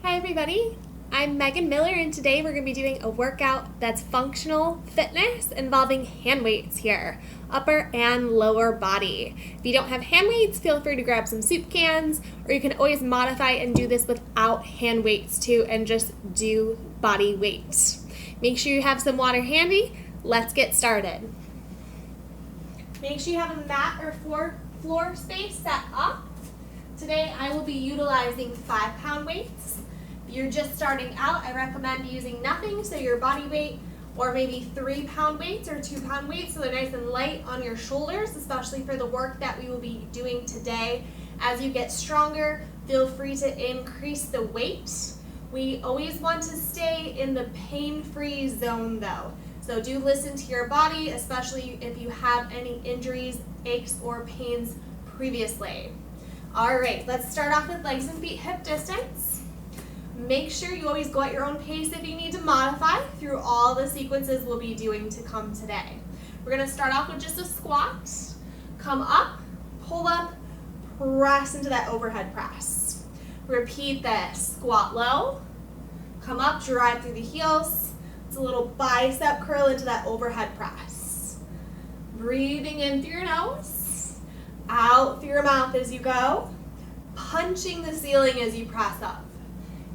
Hi everybody, I'm Megan Miller and today we're going to be doing a workout that's functional fitness involving hand weights here, upper and lower body. If you don't have hand weights, feel free to grab some soup cans, or you can always modify and do this without hand weights too and just do body weight. Make sure you have some water handy. Let's get started. Make sure you have a mat or floor space set up. Today I will be utilizing 5-pound weights. If you're just starting out, I recommend using nothing, so your body weight, or maybe 3-pound weights or 2-pound weights so they're nice and light on your shoulders, especially for the work that we will be doing today. As you get stronger, feel free to increase the weight. We always want to stay in the pain-free zone though. So do listen to your body, especially if you have any injuries, aches, or pains previously. All right, let's start off with legs and feet hip distance. Make sure you always go at your own pace if you need to modify through all the sequences we'll be doing to come today. We're gonna start off with just a squat. Come up, pull up, press into that overhead press. Repeat this, squat low, come up, drive through the heels. It's a little bicep curl into that overhead press. Breathing in through your nose, out through your mouth as you go, punching the ceiling as you press up.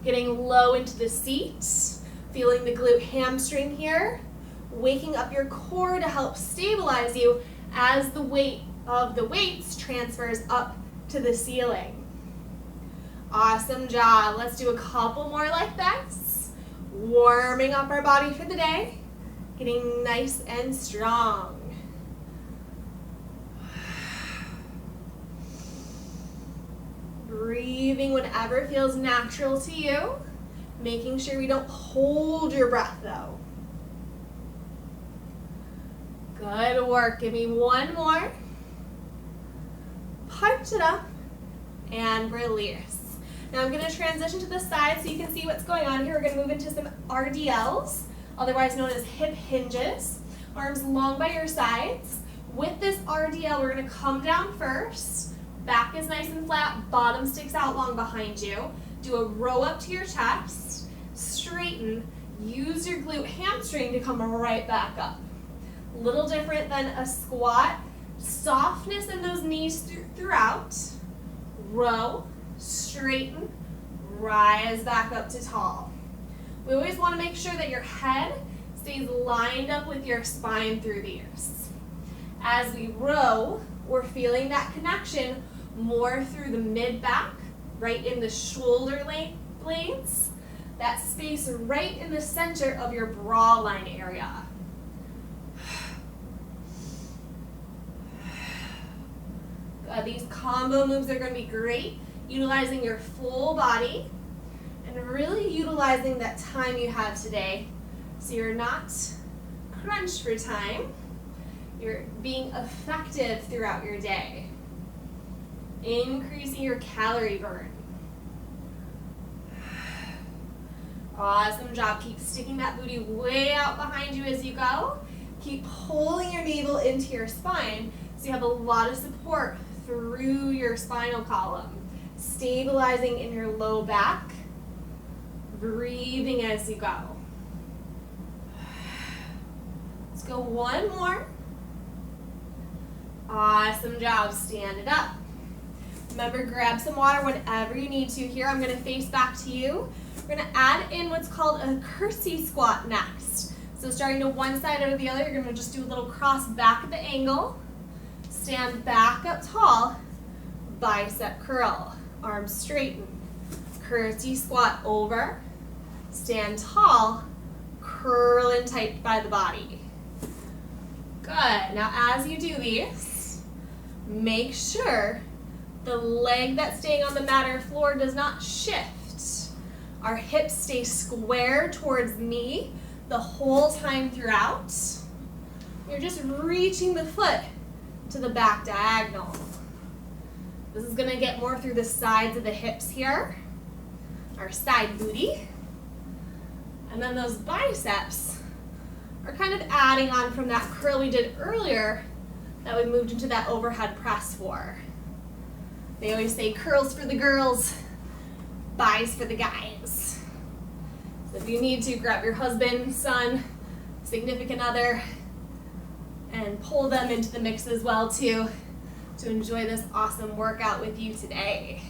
Getting low into the seat, feeling the glute hamstring here, waking up your core to help stabilize you as the weight of the weights transfers up to the ceiling. Awesome job. Let's do a couple more like this. Warming up our body for the day, getting nice and strong. Breathing whenever feels natural to you, making sure we don't hold your breath though. Good work. Give me one more. Punch it up and release. Now I'm going to transition to the side so you can see what's going on here. We're going to move into some RDLs, otherwise known as hip hinges. Arms long by your sides. With this RDL, we're going to come down first. Back is nice and flat, bottom sticks out long behind you. Do a row up to your chest, straighten, use your glute hamstring to come right back up. Little different than a squat. Softness in those knees throughout. Row, straighten, rise back up to tall. We always want to make sure that your head stays lined up with your spine through these. As we row, we're feeling that connection more through the mid-back, right in the shoulder blades, that space right in the center of your bra line area. These combo moves are going to be great, utilizing your full body and really utilizing that time you have today so you're not crunched for time. You're being effective throughout your day. Increasing your calorie burn. Awesome job. Keep sticking that booty way out behind you as you go. Keep pulling your navel into your spine so you have a lot of support through your spinal column. Stabilizing in your low back. Breathing as you go. Let's go one more. Awesome job. Stand it up. Remember, grab some water whenever you need to here. I'm going to face back to you. We're going to add in what's called a curtsy squat next. So starting to one side or the other, you're going to just do a little cross back at the angle. Stand back up tall. Bicep curl. Arms straighten. Curtsy squat over. Stand tall. Curl in tight by the body. Good. Now as you do these, make sure the leg that's staying on the mat or floor does not shift. Our hips stay square towards me the whole time throughout. You're just reaching the foot to the back diagonal. This is going to get more through the sides of the hips here, our side booty. And then those biceps are kind of adding on from that curl we did earlier that we moved into that overhead press for. They always say curls for the girls. Buys for the guys. So if you need to, grab your husband, son, significant other, and pull them into the mix as well too, to enjoy this awesome workout with you today.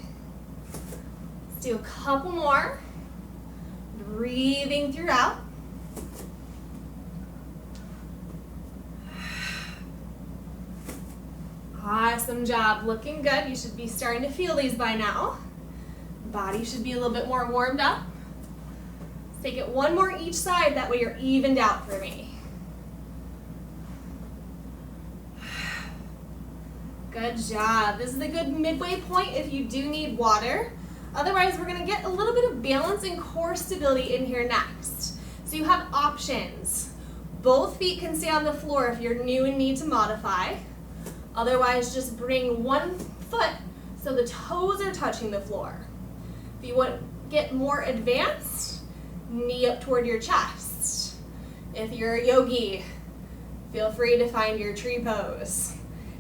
Let's do a couple more. Breathing throughout. Awesome job, looking good. You should be starting to feel these by now. Body should be a little bit more warmed up. Let's take it one more each side, that way you're evened out for me. Good job. This is a good midway point if you do need water. Otherwise, we're gonna get a little bit of balance and core stability in here next. So you have options. Both feet can stay on the floor if you're new and need to modify. Otherwise, just bring one foot so the toes are touching the floor. If you want to get more advanced, knee up toward your chest. If you're a yogi, feel free to find your tree pose.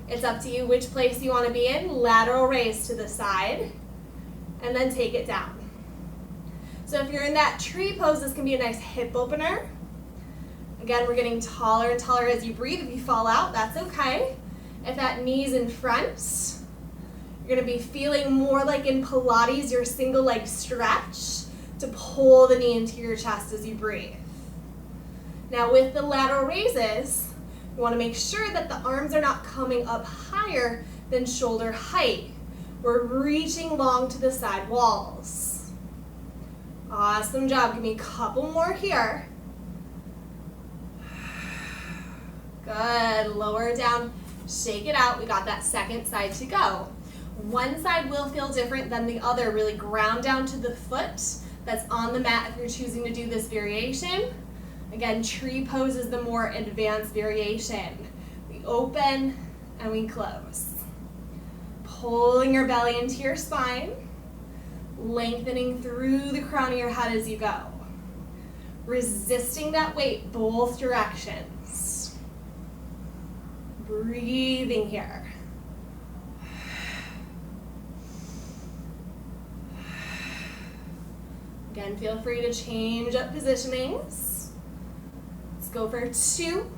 It's up to you which place you want to be in. Lateral raise to the side, and then take it down. So if you're in that tree pose, this can be a nice hip opener. Again, we're getting taller and taller as you breathe. If you fall out, that's okay. If that knee's in front, you're gonna be feeling more like in Pilates, your single leg stretch to pull the knee into your chest as you breathe. Now with the lateral raises, you wanna make sure that the arms are not coming up higher than shoulder height. We're reaching long to the side walls. Awesome job, give me a couple more here. Good, lower down, shake it out. We got that second side to go. One side will feel different than the other. Really ground down to the foot that's on the mat if you're choosing to do this variation. Again, tree pose is the more advanced variation. We open and we close. Pulling your belly into your spine, lengthening through the crown of your head as you go. Resisting that weight both directions. Breathing here. Again, feel free to change up positionings. Let's go for 2.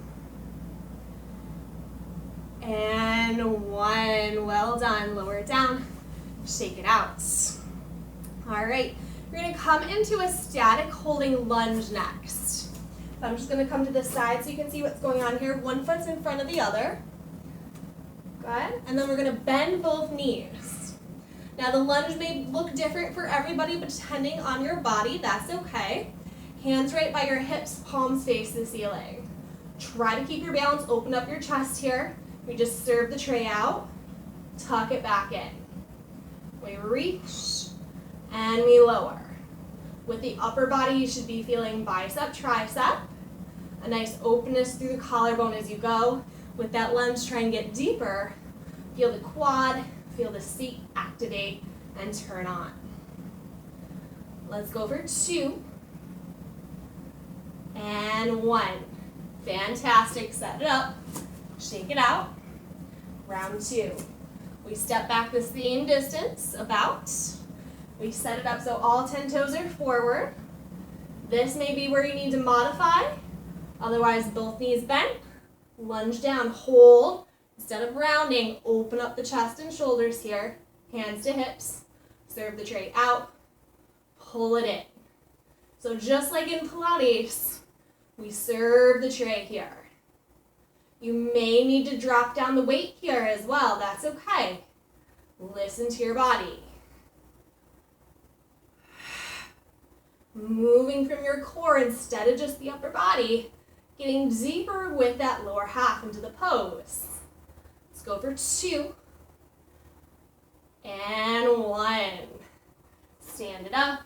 And 1. Well done. Lower it down. Shake it out. All right. We're going to come into a static holding lunge next. So I'm just going to come to the side so you can see what's going on here. One foot's in front of the other. Good. And then we're going to bend both knees. Now the lunge may look different for everybody, but depending on your body, that's okay. Hands right by your hips, palms face the ceiling. Try to keep your balance, open up your chest here. We just serve the tray out, tuck it back in. We reach and we lower. With the upper body, you should be feeling bicep, tricep. A nice openness through the collarbone as you go. With that lunge, try and get deeper. Feel the quad, feel the seat activate and turn on. Let's go for 2. And 1. Fantastic, set it up, shake it out. Round 2. We step back the same distance, about. We set it up so all 10 toes are forward. This may be where you need to modify. Otherwise, both knees bent. Lunge down, hold. Instead of rounding, open up the chest and shoulders here. Hands to hips. Serve the tray out. Pull it in. So just like in Pilates, we serve the tray here. You may need to drop down the weight here as well. That's okay. Listen to your body. Moving from your core instead of just the upper body, getting deeper with that lower half into the pose. Let's go for 2. And 1. Stand it up.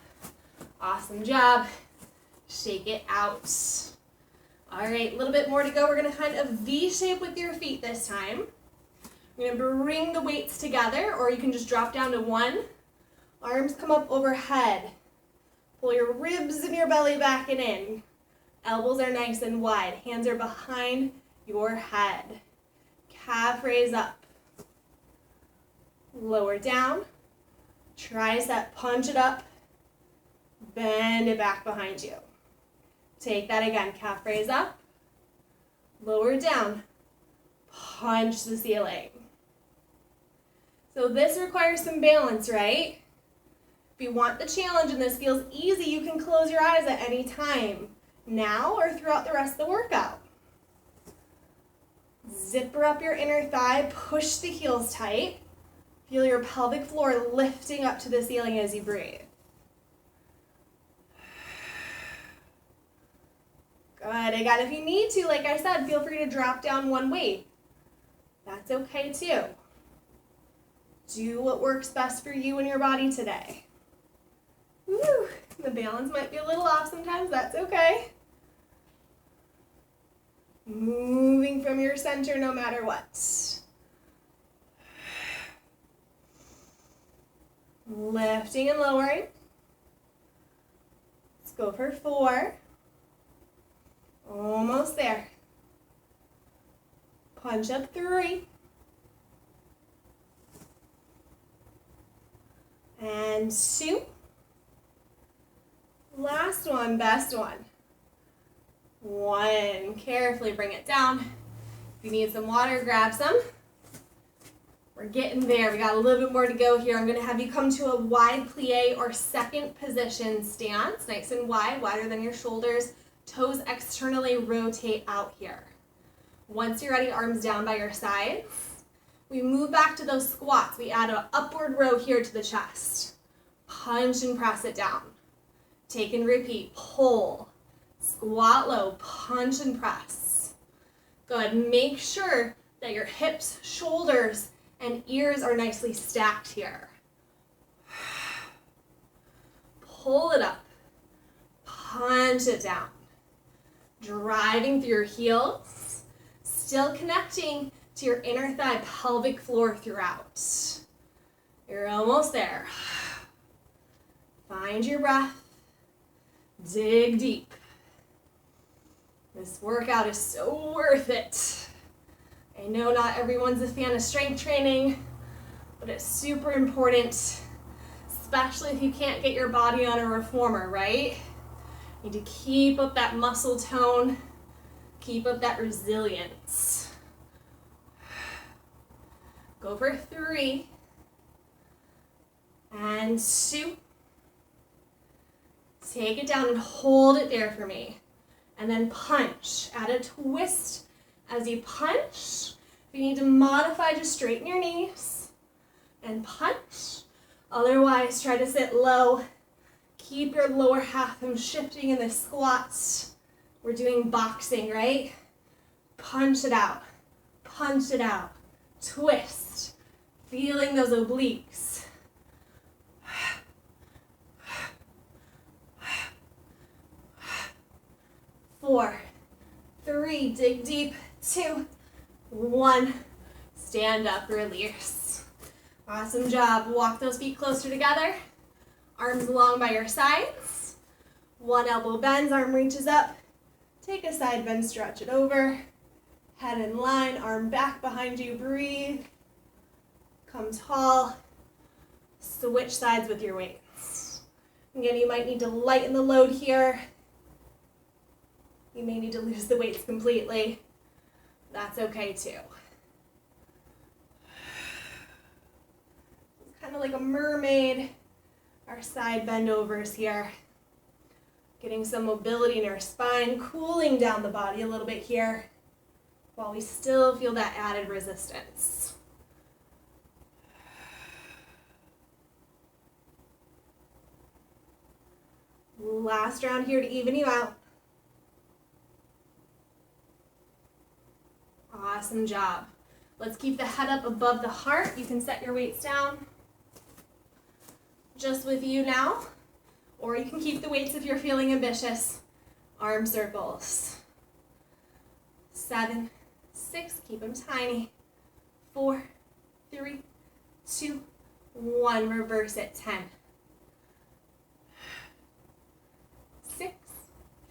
Awesome job. Shake it out. All right, a little bit more to go. We're going to kind of V-shape with your feet this time. You're going to bring the weights together, or you can just drop down to 1. Arms come up overhead. Pull your ribs and your belly back and in. Elbows are nice and wide. Hands are behind your head. Calf raise up. Lower down. Tricep, punch it up Bend it back behind you. Take that again. Calf raise up. Lower down. Punch the ceiling. So this requires some balance, right? If you want the challenge and this feels easy, you can close your eyes at any time, now or throughout the rest of the workout. Zipper up your inner thigh, push the heels tight. Feel your pelvic floor lifting up to the ceiling as you breathe. Good. Again, if you need to, like I said, feel free to drop down one weight. That's okay too. Do what works best for you and your body today. Woo, the balance might be a little off sometimes, that's okay. Moving from your center no matter what. Lifting and lowering. Let's go for 4. Almost there. Punch up 3. And 2. Last one, best one. 1. Carefully bring it down. If you need some water, grab some. We're getting there. We got a little bit more to go here. I'm going to have you come to a wide plie or second position stance. Nice and wide, wider than your shoulders. Toes externally rotate out here. Once you're ready, arms down by your sides. We move back to those squats. We add an upward row here to the chest. Punch and press it down. Take and repeat. Pull. Squat low. Punch and press. Good. Make sure that your hips, shoulders, and ears are nicely stacked here. Pull it up. Punch it down. Driving through your heels. Still connecting to your inner thigh pelvic floor throughout. You're almost there. Find your breath. Dig deep. This workout is so worth it. I know not everyone's a fan of strength training, but it's super important, especially if you can't get your body on a reformer, right? You need to keep up that muscle tone, keep up that resilience. Go for 3 and 2. Take it down and hold it there for me. And then punch. Add a twist as you punch. If you need to modify, just straighten your knees and punch. Otherwise, try to sit low. Keep your lower half from shifting in the squats. We're doing boxing, right? Punch it out. Punch it out. Twist. Feeling those obliques. 4, 3, dig deep, 2, 1, stand up, release. Awesome job. Walk those feet closer together. Arms along by your sides. One elbow bends, arm reaches up. Take a side bend, stretch it over. Head in line, arm back behind you, breathe. Come tall. Switch sides with your weights. Again, you might need to lighten the load here. You may need to lose the weights completely. That's okay too. It's kind of like a mermaid. Our side bend overs here. Getting some mobility in our spine, cooling down the body a little bit here while we still feel that added resistance. Last round here to even you out. Awesome job. Let's keep the head up above the heart. You can set your weights down just with you now, or you can keep the weights if you're feeling ambitious. Arm circles. 7, 6, keep them tiny. 4, 3, 2, 1, reverse it. 10, 6,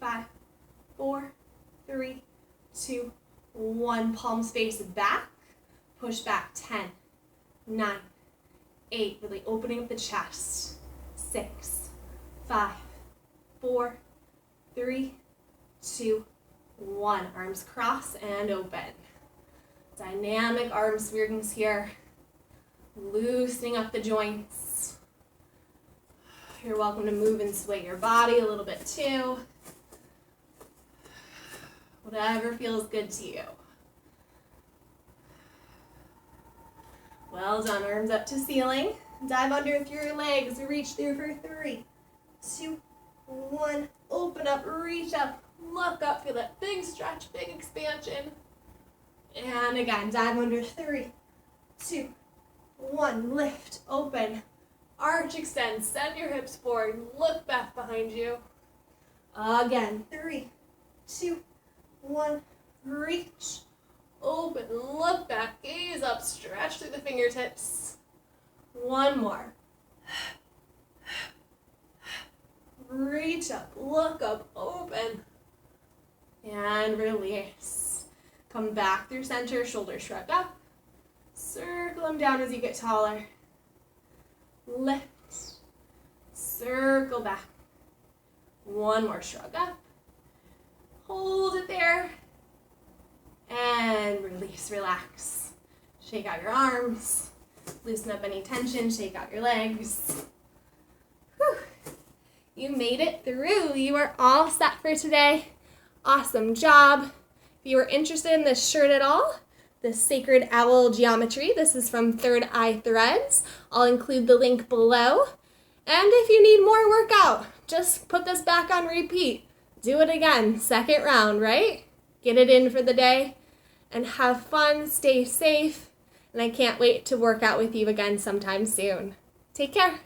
5, 4, 3, 2, 1, palms face back, push back. 10, 9, 8, really opening up the chest. 6, 5, 4, 3, 2, 1. Arms cross and open. Dynamic arm swings here. Loosening up the joints. You're welcome to move and sway your body a little bit too. Whatever feels good to you. Well done. Arms up to ceiling. Dive under through your legs. Reach through for 3, 2, 1. Open up, reach up, look up. Feel that big stretch, big expansion. And again, dive under. 3, 2, 1. Lift, open, arch, extend. Send your hips forward. Look back behind you. Again, 3, 2, 1. Reach, open, look back, gaze up, stretch through the fingertips. One more. Reach up, look up, open, and release. Come back through center, shoulders shrug up. Circle them down as you get taller. Lift, circle back. One more shrug up. Hold it there. And release, relax. Shake out your arms. Loosen up any tension, shake out your legs. Whew. You made it through. You are all set for today. Awesome job. If you are interested in this shirt at all, the Sacred Owl Geometry, this is from Third Eye Threads. I'll include the link below. And if you need more workout, just put this back on repeat. Do it again, second round, right? Get it in for the day and have fun, stay safe, and I can't wait to work out with you again sometime soon. Take care.